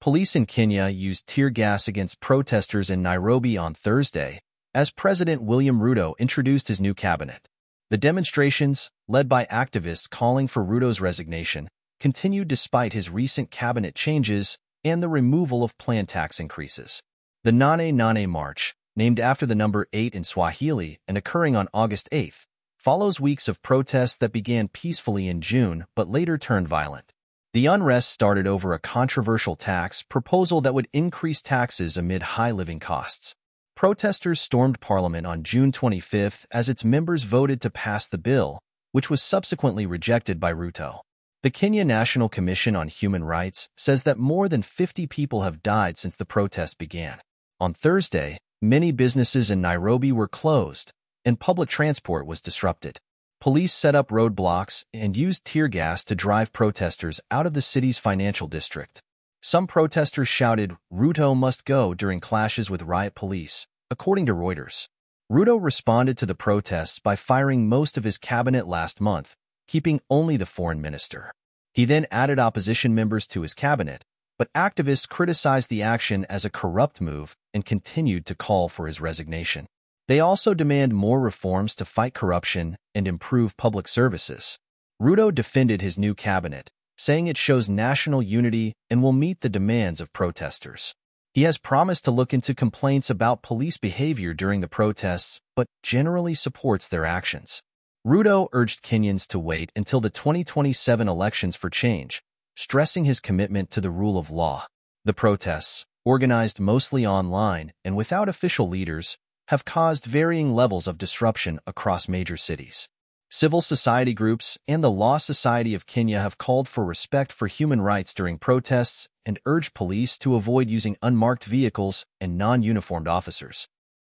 Police in Kenya used tear gas against protesters in Nairobi on Thursday as President William Ruto introduced his new cabinet. The demonstrations, led by activists calling for Ruto's resignation, continued despite his recent cabinet changes and the removal of planned tax increases. The Nane Nane March, named after the number 8 in Swahili and occurring on August 8th, follows weeks of protests that began peacefully in June but later turned violent. The unrest started over a controversial tax proposal that would increase taxes amid high living costs. Protesters stormed Parliament on June 25th as its members voted to pass the bill, which was subsequently rejected by Ruto. The Kenya National Commission on Human Rights says that more than 50 people have died since the protest began. On Thursday, many businesses in Nairobi were closed, and public transport was disrupted. Police set up roadblocks and used tear gas to drive protesters out of the city's financial district. Some protesters shouted, "Ruto must go," during clashes with riot police, according to Reuters. Ruto responded to the protests by firing most of his cabinet last month, keeping only the foreign minister. He then added opposition members to his cabinet, but activists criticized the action as a corrupt move and continued to call for his resignation. They also demand more reforms to fight corruption and improve public services. Ruto defended his new cabinet, saying it shows national unity and will meet the demands of protesters. He has promised to look into complaints about police behavior during the protests, but generally supports their actions. Ruto urged Kenyans to wait until the 2027 elections for change, stressing his commitment to the rule of law. The protests, organized mostly online and without official leaders, have caused varying levels of disruption across major cities. Civil society groups and the Law Society of Kenya have called for respect for human rights during protests and urged police to avoid using unmarked vehicles and non-uniformed officers.